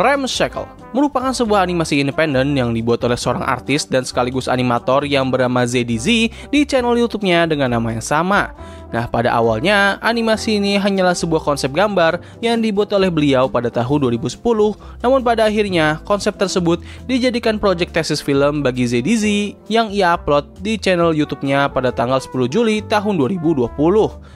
Ramshackle merupakan sebuah animasi independen yang dibuat oleh seorang artis dan sekaligus animator yang bernama ZDZ di channel YouTube-nya dengan nama yang sama. Nah, pada awalnya, animasi ini hanyalah sebuah konsep gambar yang dibuat oleh beliau pada tahun 2010, namun pada akhirnya, konsep tersebut dijadikan project tesis film bagi ZDZ yang ia upload di channel YouTube-nya pada tanggal 10 Juli tahun 2020.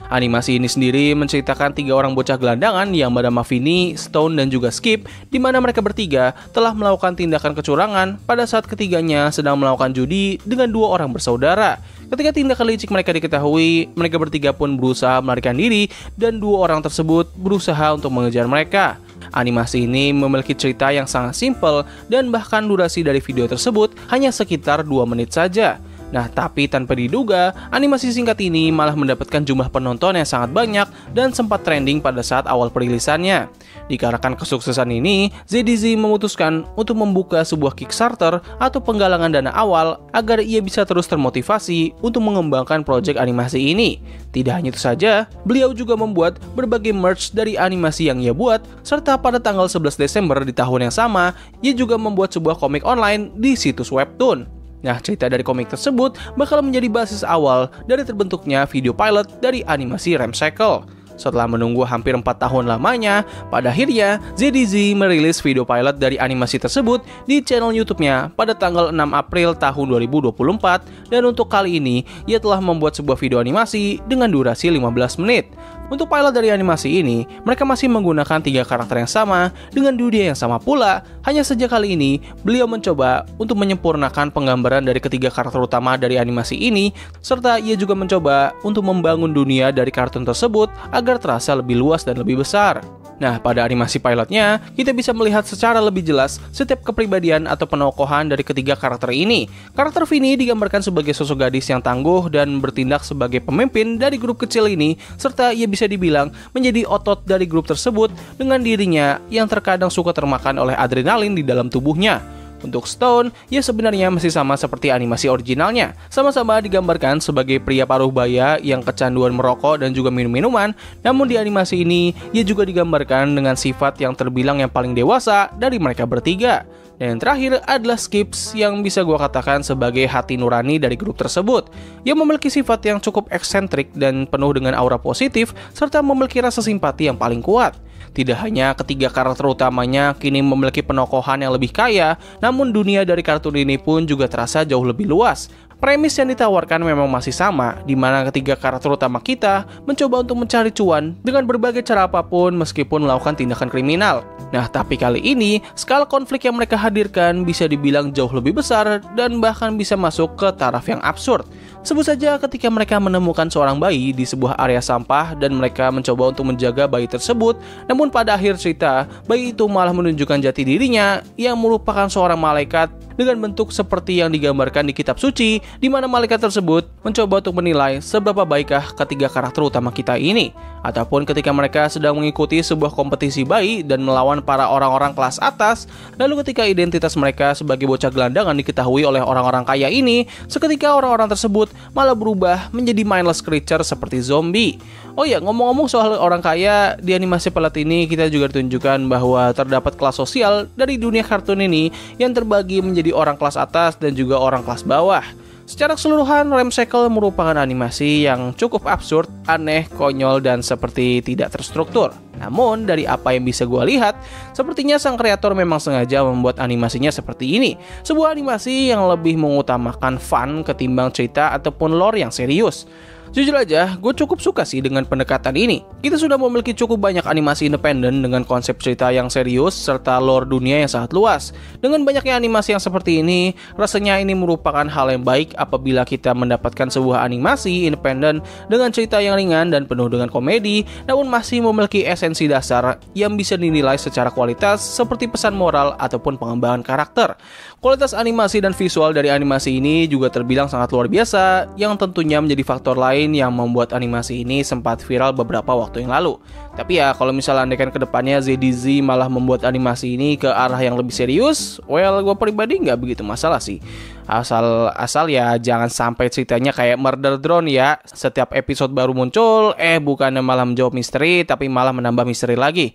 Animasi ini sendiri menceritakan 3 orang bocah gelandangan yang bernama Vinny, Stone, dan juga Skip, di mana mereka bertiga telah melakukan tindakan kecurangan pada saat ketiganya sedang melakukan judi dengan 2 orang bersaudara. Ketika tindakan licik mereka diketahui, mereka bertiga pun berusaha melarikan diri dan 2 orang tersebut berusaha untuk mengejar mereka. Animasi ini memiliki cerita yang sangat simpel dan bahkan durasi dari video tersebut hanya sekitar 2 menit saja. Nah, tapi tanpa diduga, animasi singkat ini malah mendapatkan jumlah penonton yang sangat banyak dan sempat trending pada saat awal perilisannya. Dikarenakan kesuksesan ini, ZDZ memutuskan untuk membuka sebuah Kickstarter atau penggalangan dana awal agar ia bisa terus termotivasi untuk mengembangkan proyek animasi ini. Tidak hanya itu saja, beliau juga membuat berbagai merch dari animasi yang ia buat, serta pada tanggal 11 Desember di tahun yang sama, ia juga membuat sebuah komik online di situs Webtoon. Nah, cerita dari komik tersebut bakal menjadi basis awal dari terbentuknya video pilot dari animasi Ramshackle. Setelah menunggu hampir 4 tahun lamanya, pada akhirnya ZDZ merilis video pilot dari animasi tersebut di channel YouTube-nya pada tanggal 6 April tahun 2024, dan untuk kali ini ia telah membuat sebuah video animasi dengan durasi 15 menit. Untuk pilot dari animasi ini, mereka masih menggunakan 3 karakter yang sama dengan dunia yang sama pula. Hanya saja kali ini, beliau mencoba untuk menyempurnakan penggambaran dari ketiga karakter utama dari animasi ini, serta ia juga mencoba untuk membangun dunia dari kartun tersebut agar terasa lebih luas dan lebih besar. Nah, pada animasi pilotnya, kita bisa melihat secara lebih jelas setiap kepribadian atau penokohan dari ketiga karakter ini. Karakter Vinny digambarkan sebagai sosok gadis yang tangguh dan bertindak sebagai pemimpin dari grup kecil ini, serta ia bisa dibilang menjadi otot dari grup tersebut dengan dirinya yang terkadang suka termakan oleh adrenalin di dalam tubuhnya. Untuk Stone, ia sebenarnya masih sama seperti animasi originalnya. Sama-sama digambarkan sebagai pria paruh baya yang kecanduan merokok dan juga minum-minuman. Namun di animasi ini, ia juga digambarkan dengan sifat yang terbilang yang paling dewasa dari mereka bertiga. Dan yang terakhir adalah Skips yang bisa gue katakan sebagai hati nurani dari grup tersebut. Ia memiliki sifat yang cukup eksentrik dan penuh dengan aura positif, serta memiliki rasa simpati yang paling kuat. Tidak hanya ketiga karakter utamanya kini memiliki penokohan yang lebih kaya, namun dunia dari kartun ini pun juga terasa jauh lebih luas. Premis yang ditawarkan memang masih sama, di mana ketiga karakter utama kita mencoba untuk mencari cuan dengan berbagai cara apapun meskipun melakukan tindakan kriminal. Nah, tapi kali ini, skala konflik yang mereka hadirkan bisa dibilang jauh lebih besar dan bahkan bisa masuk ke taraf yang absurd. Sebut saja ketika mereka menemukan seorang bayi di sebuah area sampah dan mereka mencoba untuk menjaga bayi tersebut, namun pada akhir cerita, bayi itu malah menunjukkan jati dirinya yang merupakan seorang malaikat dengan bentuk seperti yang digambarkan di kitab suci, di mana malaikat tersebut mencoba untuk menilai seberapa baikkah ketiga karakter utama kita ini. Ataupun ketika mereka sedang mengikuti sebuah kompetisi bayi dan melawan para orang-orang kelas atas, lalu ketika identitas mereka sebagai bocah gelandangan diketahui oleh orang-orang kaya ini, seketika orang-orang tersebut malah berubah menjadi mindless creature seperti zombie. Oh ya, ngomong-ngomong soal orang kaya, di animasi pilot ini kita juga ditunjukkan bahwa terdapat kelas sosial dari dunia kartun ini yang terbagi menjadi orang kelas atas dan juga orang kelas bawah. Secara keseluruhan, Ramshackle merupakan animasi yang cukup absurd, aneh, konyol, dan seperti tidak terstruktur. Namun, dari apa yang bisa gue lihat, sepertinya sang kreator memang sengaja membuat animasinya seperti ini. Sebuah animasi yang lebih mengutamakan fun ketimbang cerita ataupun lore yang serius. Jujur aja, gue cukup suka sih dengan pendekatan ini. Kita sudah memiliki cukup banyak animasi independen dengan konsep cerita yang serius serta lore dunia yang sangat luas. Dengan banyaknya animasi yang seperti ini, rasanya ini merupakan hal yang baik apabila kita mendapatkan sebuah animasi independen dengan cerita yang ringan dan penuh dengan komedi, namun masih memiliki esensi dasar yang bisa dinilai secara kualitas seperti pesan moral ataupun pengembangan karakter. Kualitas animasi dan visual dari animasi ini juga terbilang sangat luar biasa, yang tentunya menjadi faktor lain yang membuat animasi ini sempat viral beberapa waktu yang lalu. Tapi ya, kalau misalnya andaikan kedepannya ZDZ malah membuat animasi ini ke arah yang lebih serius, well, gue pribadi nggak begitu masalah sih. Asal ya jangan sampai ceritanya kayak Murder Drone ya. Setiap episode baru muncul, bukannya malah menjawab misteri, tapi malah menambah misteri lagi.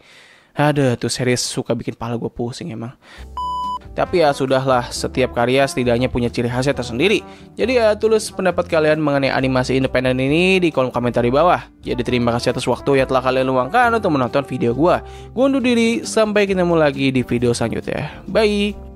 Aduh, tuh series suka bikin pala gue pusing emang. Tapi ya sudahlah, setiap karya setidaknya punya ciri khasnya tersendiri. Jadi ya tulis pendapat kalian mengenai animasi independen ini di kolom komentar di bawah. Jadi terima kasih atas waktu yang telah kalian luangkan untuk menonton video gue. Gue undur diri, sampai ketemu lagi di video selanjutnya. Bye!